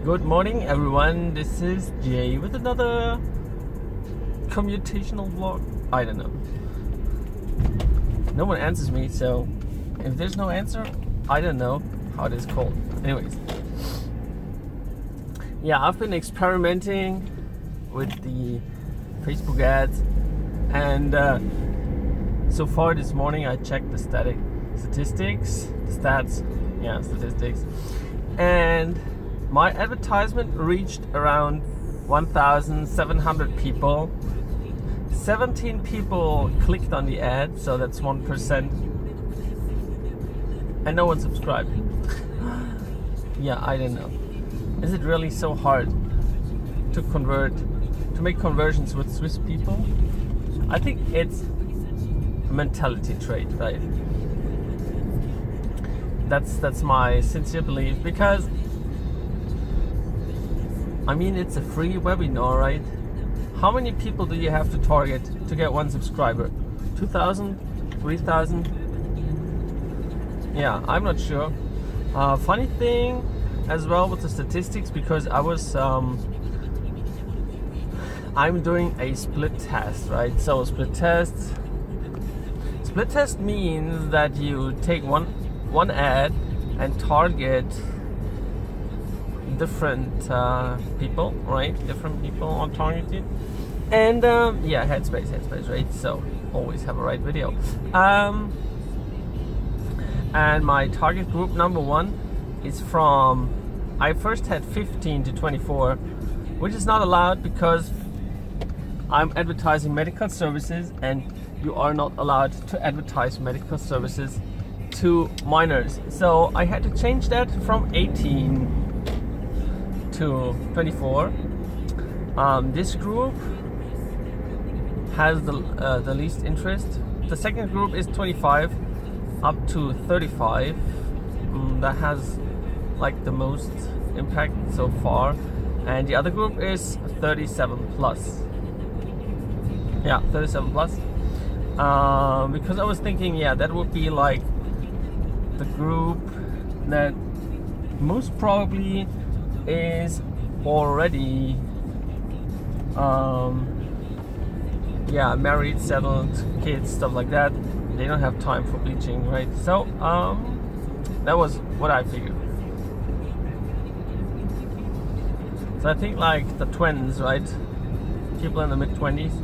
Good morning, everyone. This is Jay with another commutational vlog. I don't know. No one answers me, so if there's no answer, I don't know how it is called. Anyways, yeah, I've been experimenting with the Facebook ads, and so far this morning I checked the statistics, and my advertisement reached around 1,700 people. 17 people clicked on the ad, so that's 1%, and no one subscribed. Yeah, I don't know. Is it really so hard to make conversions with Swiss people? I think it's a mentality trait, right? That's my sincere belief, because I mean, it's a free webinar, right? How many people do you have to target to get one subscriber? 2,000? 3,000? Yeah, I'm not sure. Funny thing as well with the statistics, because I'm doing a split test, right? So split test means that you take one ad and target different people, right? Different people on targeted, and headspace, right? So always have a right video. And my target group number one is from, I first had 15 to 24, which is not allowed because I'm advertising medical services, and you are not allowed to advertise medical services to minors. So I had to change that from 18 to 24. This group has the least interest. The second group is 25 up to 35. That has like the most impact so far, and the other group is 37 plus. Yeah, 37 plus. Because I was thinking, that would be like the group that most probably is already married, settled, kids, stuff like that. They don't have time for bleaching, right? So that was what I figured. So I think like the twins, right? People in the mid-20s,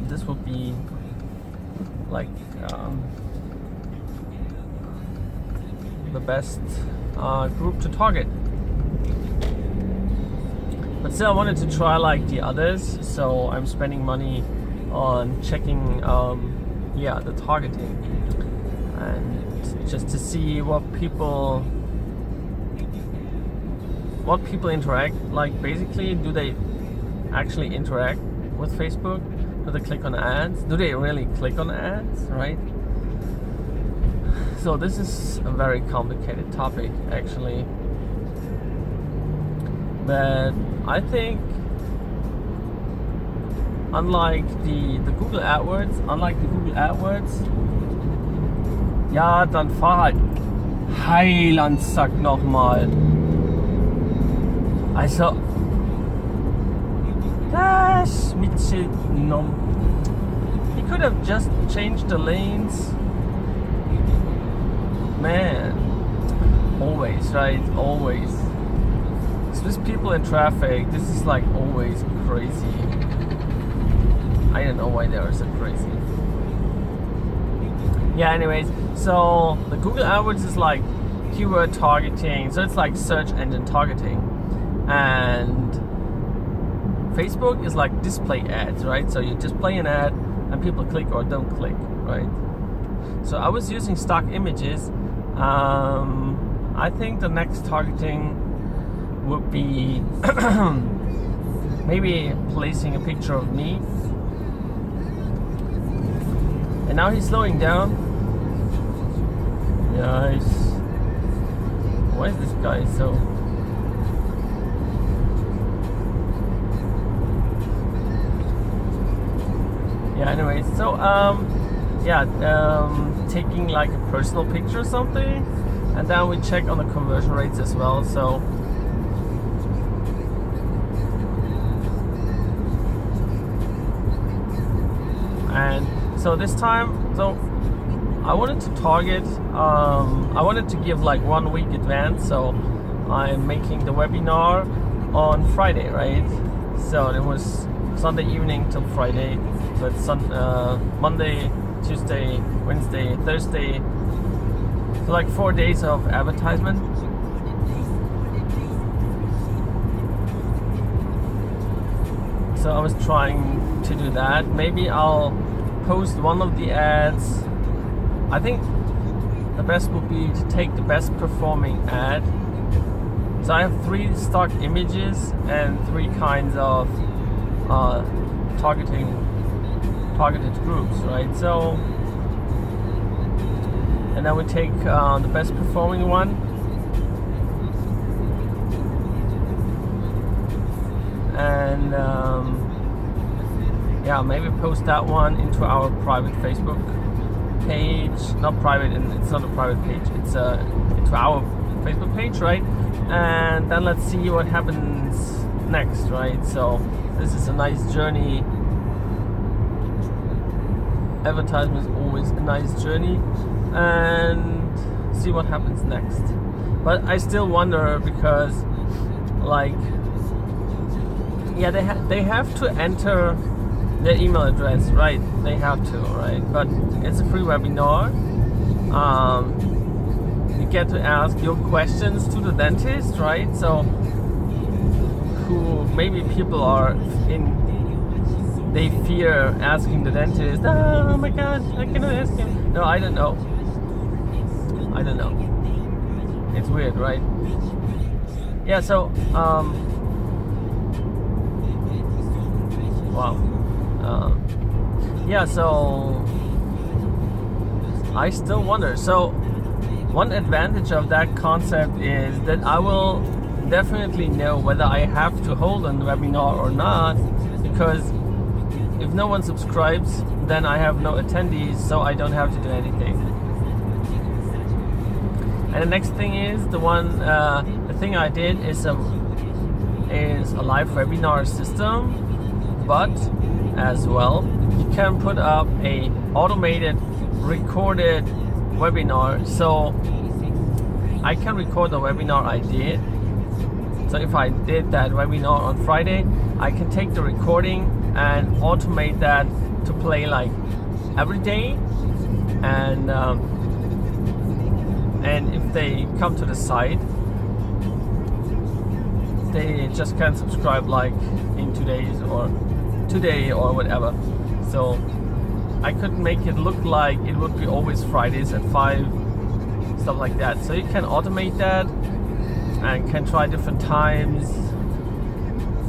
this would be like the best group to target. But still, I wanted to try like the others, so I'm spending money on checking the targeting, and just to see what people interact. Like, basically, do they actually interact with Facebook? Do they click on ads? Do they really click on ads, right? So this is a very complicated topic, actually. But I think, unlike the Google AdWords, ja, dann fahr halt Heilandsack nochmal. Also, das mitgenommen. He could have just changed the lanes. Man, always, right? Always. Swiss people in traffic, this is like always crazy. I don't know why they are so crazy. Yeah, anyways, so the Google AdWords is like keyword targeting, so it's like search engine targeting. And Facebook is like display ads, right? So you just play an ad and people click or don't click, right? So I was using stock images. I think the next targeting would be maybe placing a picture of me. And now he's slowing down. Yeah, why is this guy so... Yeah, anyways, so taking like a personal picture or something, and then we check on the conversion rates as well. So And so this time, I wanted to target, I wanted to give like 1 week advance. So I'm making the webinar on Friday, right? So it was Sunday evening till Friday. So it's Monday, Tuesday, Wednesday, Thursday. So like 4 days of advertisement. So I was trying to do that. Maybe I'll post one of the ads. I think the best would be to take the best performing ad. So I have 3 stock images and 3 kinds of targeted groups, right? So, and then we take the best performing one, and yeah, maybe post that one into our private Facebook page. Not private, and it's not a private page. It's into our Facebook page, right? And then let's see what happens next, right? So this is a nice journey. Advertisement is always a nice journey, and see what happens next. But I still wonder because, like, yeah, they have to enter their email address, right? They have to, right? But it's a free webinar. You get to ask your questions to the dentist, right? So who maybe people are they fear asking the dentist. Oh my god, I cannot ask him. No, I don't know. It's weird, right? Yeah, so wow. Yeah, so I still wonder. So one advantage of that concept is that I will definitely know whether I have to hold a webinar or not, because if no one subscribes, then I have no attendees, so I don't have to do anything. And the next thing is the thing I did is a live webinar system, but as well you can put up a automated recorded webinar. So I can record the webinar I did. So if I did that webinar on Friday, I can take the recording and automate that to play like every day, and if they come to the site, they just can subscribe like in 2 days or today or whatever. So I could make it look like it would be always Fridays at 5, stuff like that. So you can automate that and can try different times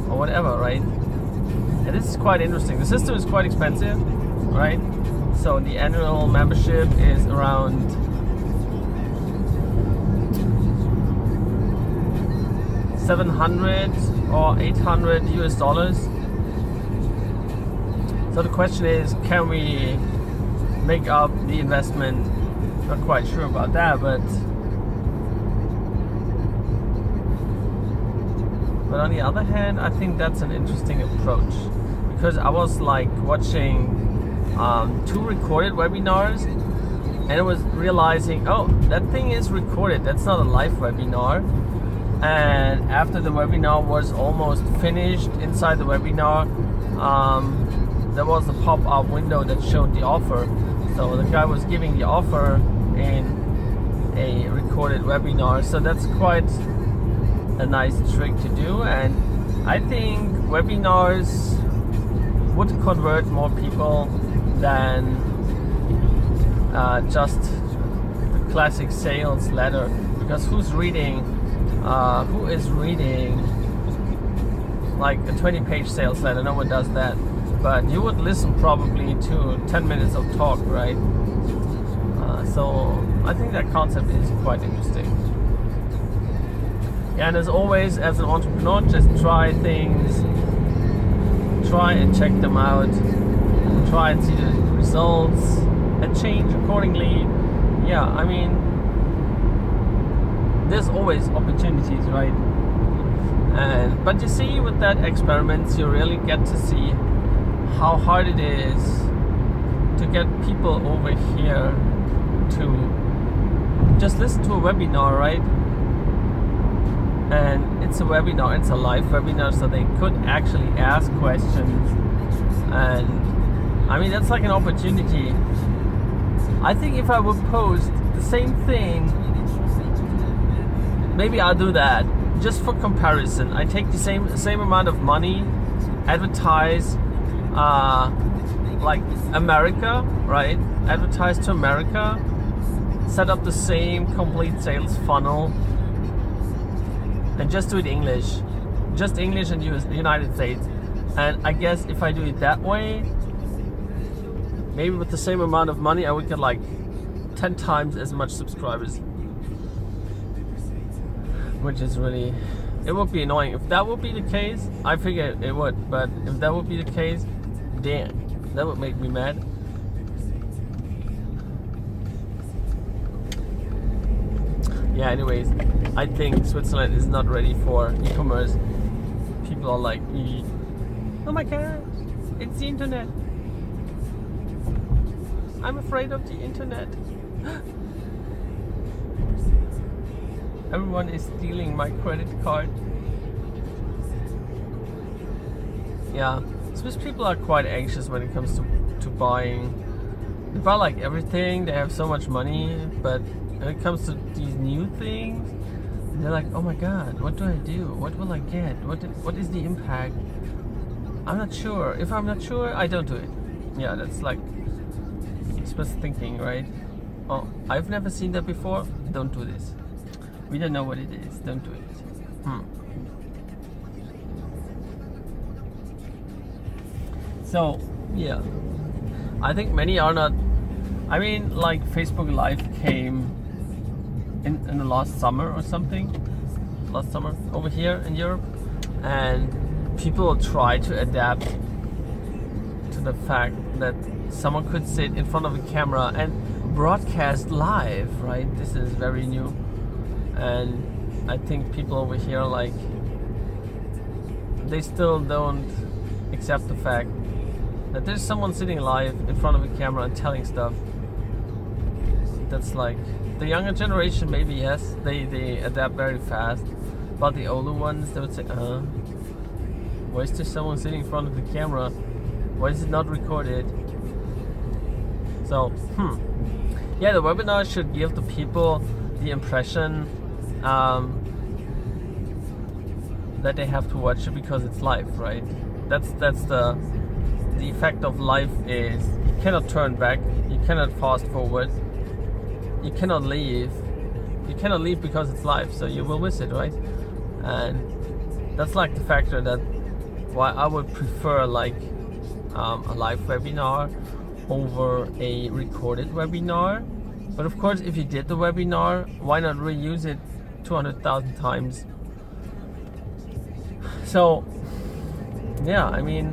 or whatever, right? And this is quite interesting. The system is quite expensive, right? So the annual membership is around $700 or $800 US. So the question is, can we make up the investment? Not quite sure about that, but on the other hand, I think that's an interesting approach, because I was like watching 2 recorded webinars, and I was realizing, oh, that thing is recorded, that's not a live webinar. And after the webinar was almost finished, inside the webinar there was a pop-up window that showed the offer. So the guy was giving the offer in a recorded webinar. So that's quite a nice trick to do, and I think webinars would convert more people than just the classic sales letter, because who is reading like a 20-page sales letter? No one does that. But you would listen probably to 10 minutes of talk, right? So I think that concept is quite interesting. And as always, as an entrepreneur, just try things, try and check them out, try and see the results, and change accordingly. Yeah, I mean, there's always opportunities, right? But you see, with that experiments, you really get to see how hard it is to get people over here to just listen to a webinar, right? And it's a webinar, it's a live webinar, so they could actually ask questions. And I mean, that's like an opportunity. I think if I would post the same thing, maybe I'll do that just for comparison. I take the same amount of money, advertise like America, right? Advertise to America, set up the same complete sales funnel, and just do it English, just English and United States. And I guess if I do it that way, maybe with the same amount of money, I would get like 10 times as much subscribers, which is really, it would be annoying. If that would be the case, I figure it would, but if that would be the case, damn, that would make me mad. Yeah, anyways, I think Switzerland is not ready for e-commerce. People are like, oh my god, it's the internet. I'm afraid of the internet. Everyone is stealing my credit card. Yeah, Swiss people are quite anxious when it comes to buying. They buy like everything, they have so much money, but when it comes to these new things, they're like, oh my god, what do I do? What will I get? What is the impact? I'm not sure. If I'm not sure, I don't do it. Yeah, that's like Swiss thinking, right? Oh, I've never seen that before. Don't do this. We don't know what it is. Don't do it. So, yeah. I think many are not. I mean, like Facebook Live came in the last summer or something. Last summer over here in Europe. And people try to adapt to the fact that someone could sit in front of a camera and broadcast live, right? This is very new. And I think people over here, like, they still don't accept the fact that there's someone sitting live in front of a camera and telling stuff. That's like, the younger generation, maybe yes, they adapt very fast, but the older ones, they would say, why is there someone sitting in front of the camera? Why is it not recorded? So, yeah, the webinar should give the people the impression that they have to watch it because it's live, right? That's the effect of live is you cannot turn back, you cannot fast forward, you cannot leave. You cannot leave because it's live, so you will miss it, right? And that's like the factor that why I would prefer like a live webinar over a recorded webinar. But of course, if you did the webinar, why not reuse it 200,000 times? So yeah, I mean,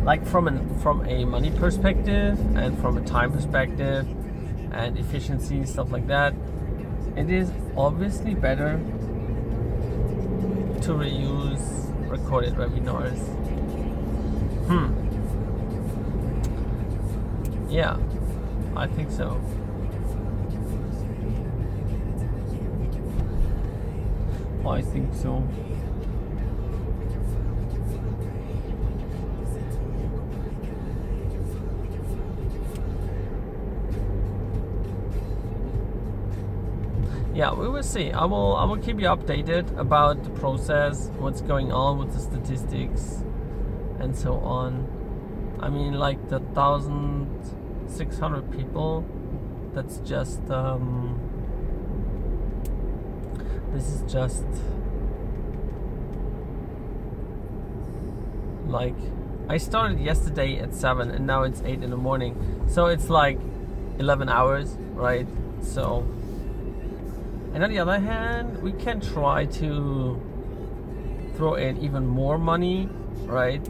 like from a money perspective and from a time perspective and efficiency, stuff like that, it is obviously better to reuse recorded webinars. Yeah, I think so. I think so. Yeah, we will see. I will keep you updated about the process, what's going on with the statistics, and so on. I mean, like the 1,600 people. That's just this is just like I started yesterday at 7 and now it's 8 in the morning. So it's like 11 hours, right? So. And on the other hand, we can try to throw in even more money, right?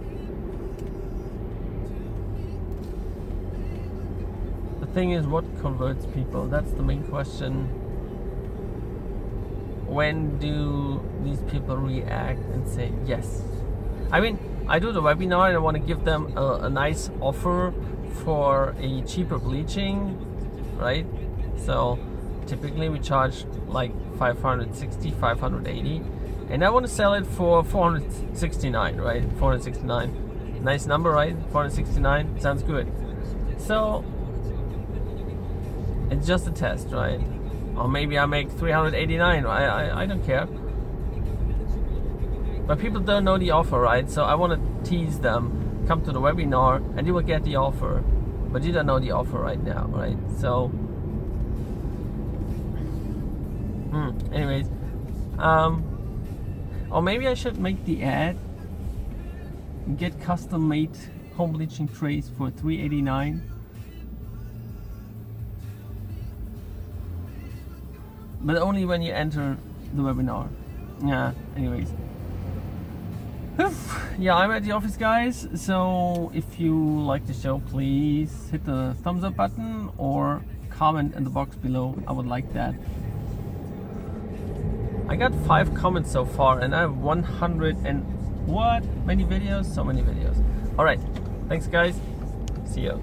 The thing is, what converts people? That's the main question. When do these people react and say yes? I mean, I do the webinar and I want to give them a nice offer for a cheaper bleaching, right? So typically we charge like 560, 580, and I want to sell it for 469, right? 469, nice number, right? 469 sounds good. So it's just a test, right? Or maybe I make 389. I don't care. But people don't know the offer, right? So I want to tease them. Come to the webinar and you will get the offer. But you don't know the offer right now, right? So anyways, or maybe I should make the ad, get custom made home bleaching trays for $389. But only when you enter the webinar. Yeah, anyways. Yeah, I'm at the office, guys. So if you like the show, please hit the thumbs up button or comment in the box below. I would like that. I got 5 comments so far and I have 100 and what? Many videos? So many videos. Alright, thanks guys. See you.